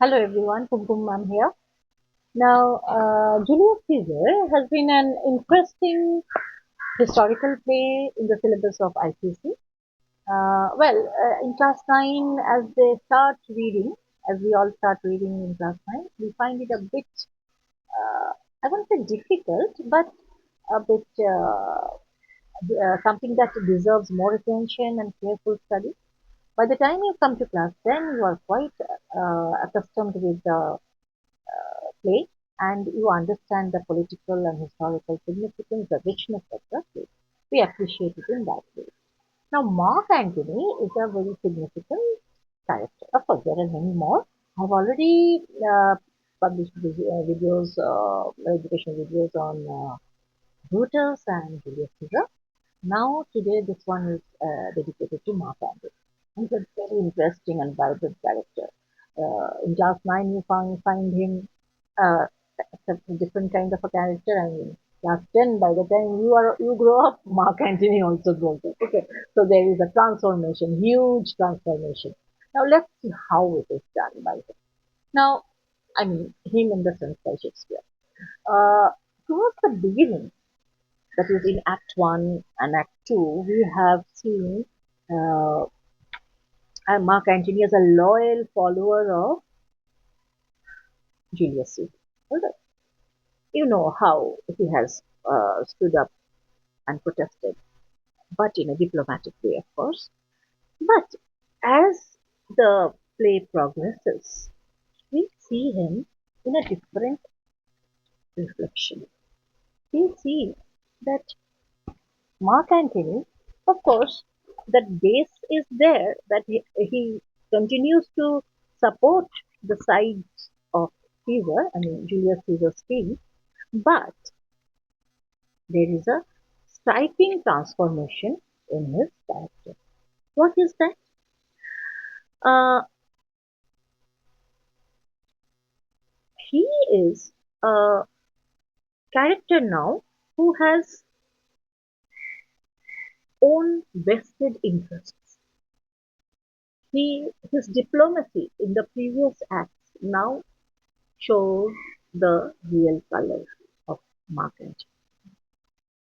Hello everyone, Kumkum Ma'am here. Now, Julius Caesar has been an interesting historical play in the syllabus of ICC. In class 9, as we all start reading in class 9, we find it a bit, I won't say difficult, but a bit something that deserves more attention and careful study. By the time you come to class 10, you are quite accustomed with the play and you understand the political and historical significance, the richness of the play. We appreciate it in that way. Now, Mark Antony is a very significant character. Of course, there are many more. I've already published videos, educational videos on Brutus and Julius Caesar. Now, today, this one is dedicated to Mark Antony. He's a very interesting and vibrant character. In class 9, you find him uh, a different kind of a character. I mean, class 10, by the time you grow up, Mark Antony also grows up. Okay, so there is a transformation, huge transformation. Now, let's see how it is done by him. Now, I mean, him in the sense by Shakespeare. Uh, Towards the beginning, that is in Act 1 and Act 2, we have seen uh, Mark Antony as a loyal follower of Julius Caesar. Alright. You know how he has stood up and protested, but in a diplomatic way, of course. But as the play progresses, we see him in a different reflection. We see that Mark Antony, of course, that base is there, that he continues to support the sides of Caesar, I mean Julius Caesar's team, but there is a striking transformation in his character. What is that? Uh, he is a character now who has own vested interests. His diplomacy in the previous acts now shows the real color of Mark Antony.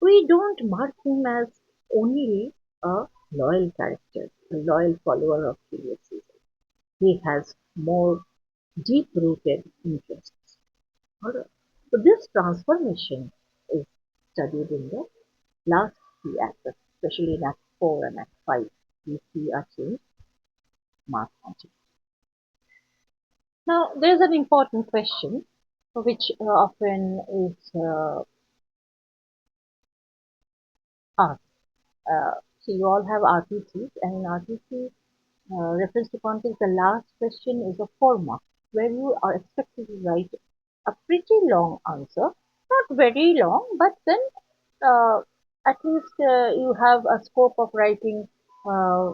We don't mark him as only a loyal character, a loyal follower of Julius Caesar. He has more deep-rooted interests. Alright. So this transformation is studied in the last three acts, especially in Act 4 and Act 5. We see a change, Mark Antony. Now, there's an important question which often is asked. So you all have RTCs, and in RTC, reference to context, the last question is a 4 mark, where you are expected to write a pretty long answer. Not very long, but then uh, at least you have a scope of writing uh,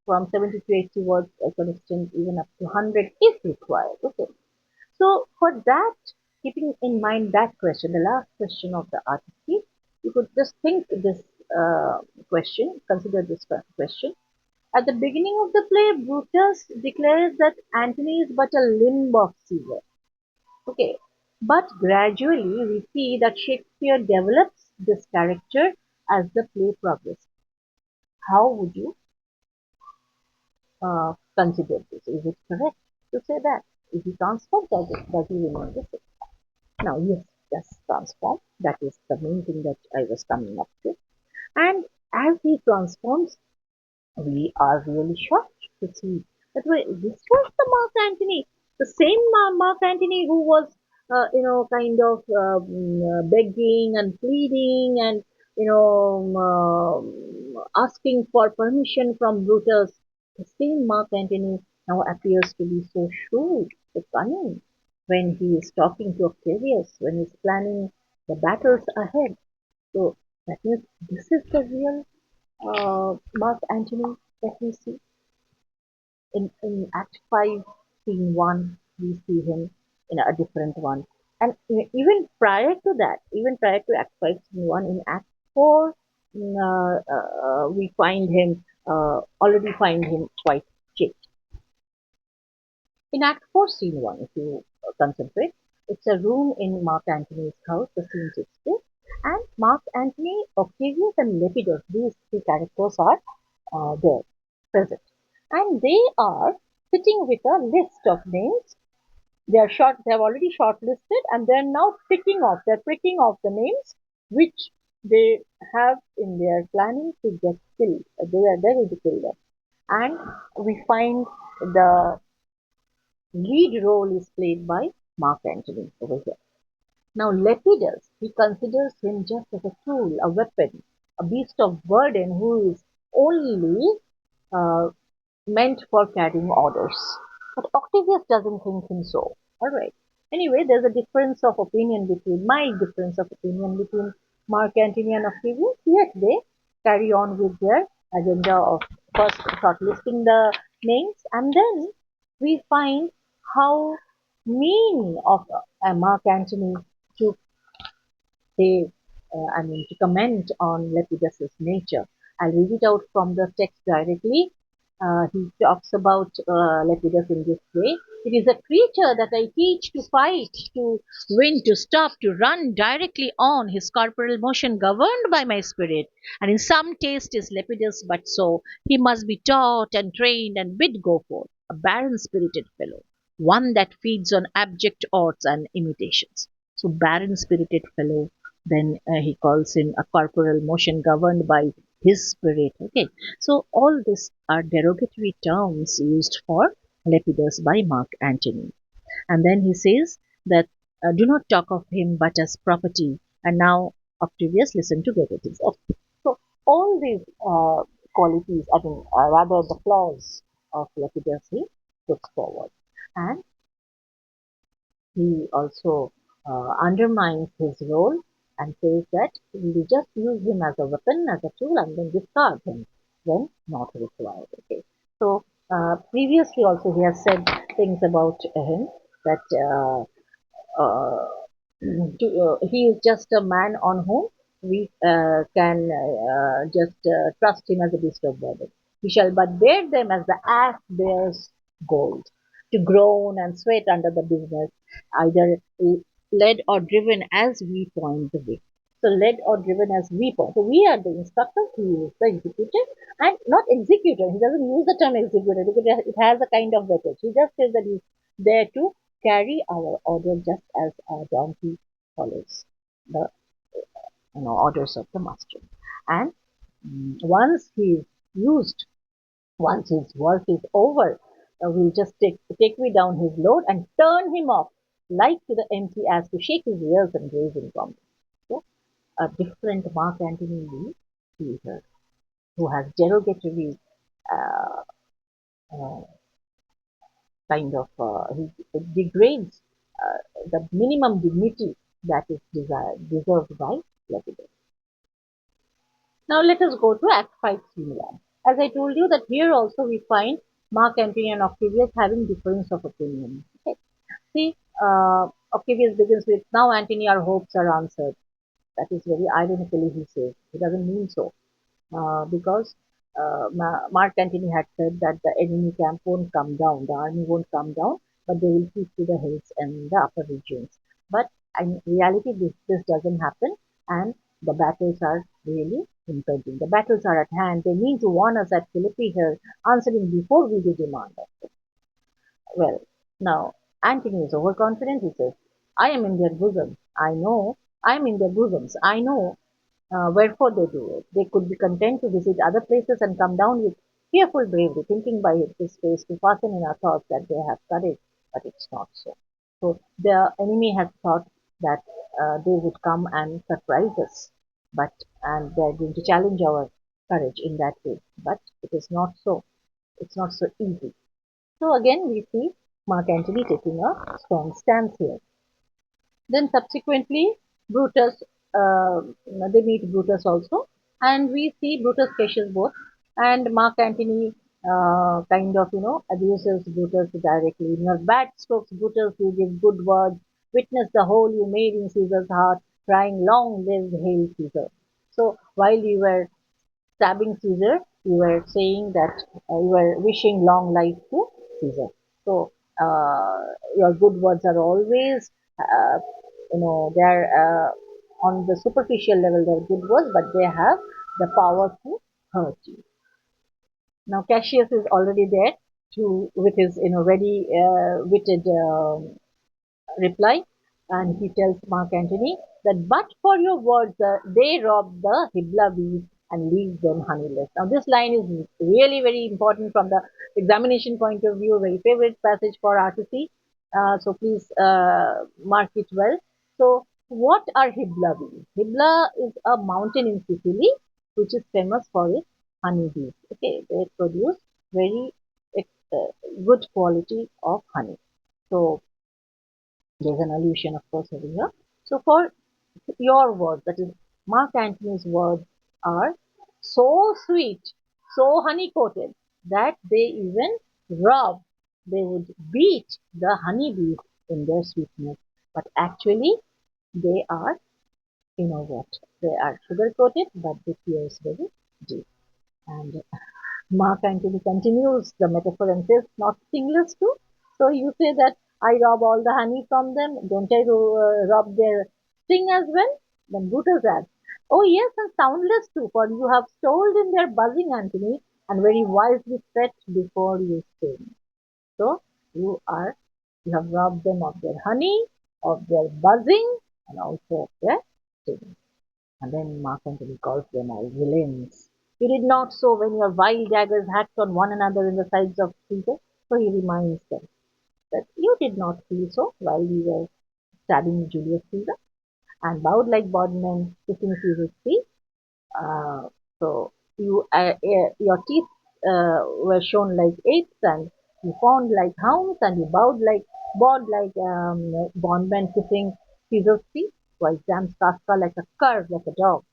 from 70 to 80 words, I can extend even up to 100 if required. Okay. So for that, keeping in mind that question, the last question of the article, you could just think this question, consider this question. At the beginning of the play, Brutus declares that Antony is but a limb of Caesar. Okay, but gradually we see that Shakespeare develops this character as the play progresses. How would you consider this? Is it correct to say that? Is he transformed? Does he remain the same? Now, yes, just transform. That is the main thing that I was coming up to. And as he transforms, we are really shocked to see that this was the Mark Antony, the same Mark Antony who was, kind of begging and pleading and, asking for permission from Brutus. The same Mark Antony now appears to be so shrewd, so cunning when he is talking to Octavius, when he's planning the battles ahead. So that means this is the real Mark Antony that we see in Act 5, Scene 1, we see him in a different one. And even prior to that, even prior to Act 5, Scene 1, in Act 4, we find him, already find him quite changed. In Act 4, Scene 1, if you concentrate, it's a room in Mark Antony's house, the scene takes place, and Mark Antony, Octavius, and Lepidus, these three characters are there, present. And they are sitting with a list of names. They have already shortlisted, and they're now they're pricking off the names which they have in their planning to get killed. They're going to kill them. And we find the lead role is played by Mark Antony over here. Now, Lepidus, he considers him just as a tool, a weapon, a beast of burden who is only uh, meant for carrying orders. But Octavius doesn't think him so. Alright. Anyway, there's a difference of opinion between my difference of opinion between Mark Antony and Octavius, yet they carry on with their agenda of first shortlisting the names, and then we find how mean of Mark Antony to say, to comment on Lepidus's nature. I'll read it out from the text directly. He talks about Lepidus in this way. It is a creature that I teach to fight, to win, to stop, to run directly on, his corporal motion governed by my spirit. And in some taste is Lepidus, but so he must be taught and trained and bid go forth, a barren spirited fellow, one that feeds on abject odds and imitations. So barren spirited fellow, then he calls him a corporal motion governed by his spirit. Okay, so all these are derogatory terms used for Lepidus by Mark Antony. And then he says that do not talk of him but as property. And now, Octavius, listen to get it. Okay. So all these qualities, rather the flaws of Lepidus, he puts forward. And he also undermines his role and says that we just use him as a weapon, as a tool, and then discard him when not required. Okay. So previously also he has said things about him that he is just a man on whom we can just trust him as a beast of burden. We shall but bear them as the ass bears gold, to groan and sweat under the business, either led or driven as we point the way. So led or driven as we point. So we are the instructors, he is the executive, and not executor. He doesn't use the term executor because it has a kind of weightage. He just says that he's there to carry our order just as a donkey follows the orders of the master. And once he's used, once his work is over, we'll just take me down his load and turn him off like to the empty as to shake his ears and graze in from. So a different Mark Antony Lee Caesar, who has derogatory uh, uh, kind of he degrades the minimum dignity that is deserved by Lepidus. Now let us go to Act 5, Scene 1. As I told you that here also we find Mark Antony and Octavius having difference of opinion. Okay. See, Octavius begins with, now Antony, our hopes are answered. That is very ironically he says. He doesn't mean so. Because Mark Antony had said that the enemy camp won't come down, the army won't come down, but they will keep to the hills and the upper regions. But in reality, this doesn't happen, and the battles are really impending. The battles are at hand. They mean to warn us at Philippi here, answering before we do demand of them. Well, now Antony is overconfident. He says, I am in their bosom. I am in their bosoms. I know wherefore they do it. They could be content to visit other places and come down with fearful bravery, thinking by this face to fasten in our thoughts that they have courage, but it's not so. So the enemy has thought that they would come and surprise us, but and they're going to challenge our courage in that way. But it is not so. It's not so easy. So again, we see Mark Antony taking a strong stance here. Then subsequently, Brutus, they meet Brutus also, and we see Brutus Cassius both, and Mark Antony kind of abuses Brutus directly. In your bad strokes, Brutus, you give good words. Witness the hole you made in Caesar's heart, crying, "Long live Hail Caesar!" So while you were stabbing Caesar, you were saying that you were wishing long life to Caesar. So uh, your good words are always, they're on the superficial level, they're good words, but they have the power to hurt you. Now Cassius is already there to with his ready witted reply, and he tells Mark Antony that but for your words, they rob the Hibla bees and leave them honeyless. Now this line is really very important from the examination point of view, very favorite passage for RTC. So please mark it well. So what are Hibla bees? Hibla is a mountain in Sicily which is famous for its honeybees. Okay, they produce very uh, good quality of honey. So there's an allusion, of course, over here. So for your words, that is Mark Antony's words, are so sweet, so honey coated that they even rob, they would beat the honeybees in their sweetness. But actually, they are, what? They are sugar coated, but the tear is very deep. And Mark Antony continues the metaphor and says, not stingless too. So you say that I rob all the honey from them. Don't I rob their sting as well? Then Brutus adds, oh yes, and soundless too, for you have stoled in their buzzing, Antony, and very wisely set before you sting. So you have robbed them of their honey, of their buzzing, and also of their sting. And then Mark Antony calls them all villains. You did not so when your vile daggers hacked on one another in the sides of Caesar. So he reminds them that you did not feel so while we were stabbing Julius Caesar and bowed like bondmen kissing Caesar's feet. Uh, so your teeth were shown like apes, and you fawned like hounds, and you bowed like bondmen kissing Caesar's feet. While Exams Casca like a cur, like a dog.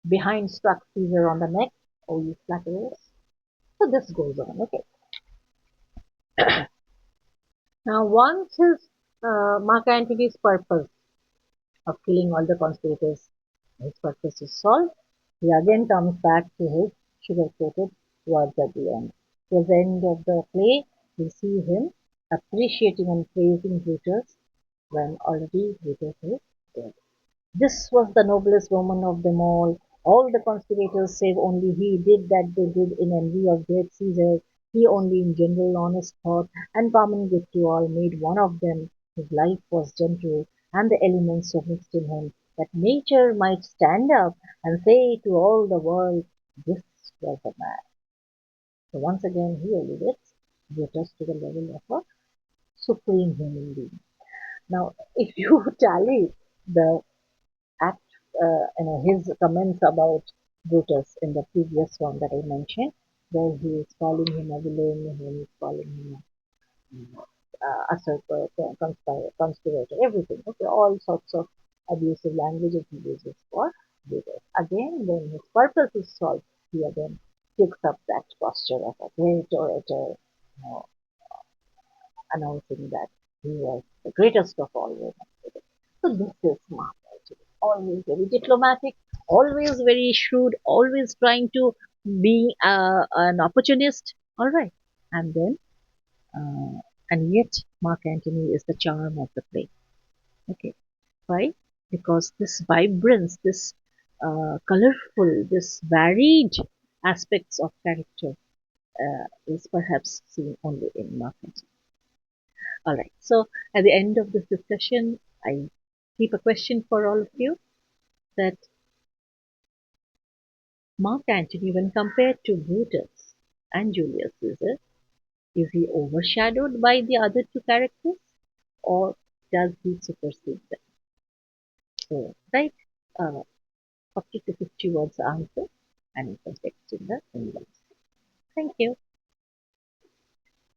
Behind struck Caesar on the neck. Oh, you flatterers. So this goes on. Okay. Now, once his Mark Antony's purpose of killing all the conspirators, his purpose is solved, he again comes back to his sugar-coated words at the end. Towards the end of the play, we see him appreciating and praising Brutus when already Brutus is dead. This was the noblest Roman of them all. All the conspirators, save only he, did that they did in envy of great Caesar. He only in general honest thought and common good to all made one of them. His life was gentle, and the elements so mixed in him that nature might stand up and say to all the world, this was a man. So once again he elevates Brutus to the level of a supreme human being. Now, if you tally the act, his comments about Brutus in the previous one that I mentioned, where he is calling him a villain, he is calling him a usurper, conspirator, everything. Okay, all sorts of abusive languages he uses for Brutus. Again, when his purpose is solved, he again takes up that posture of a great orator, know, announcing that he was the greatest of all Romans. So this is smart, actually. Always very diplomatic, always very shrewd, always trying to be an opportunist. All right, and then and yet Mark Antony is the charm of the play. Okay, why? Because this vibrance, this colorful, this varied aspects of character is perhaps seen only in Mark Antony. All right. So at the end of this discussion, I keep a question for all of you that Mark Antony, when compared to Brutus and Julius Caesar, is he overshadowed by the other two characters or does he supersede them? So, right, 40 to 50 words answer and you can text in the inbox. Thank you.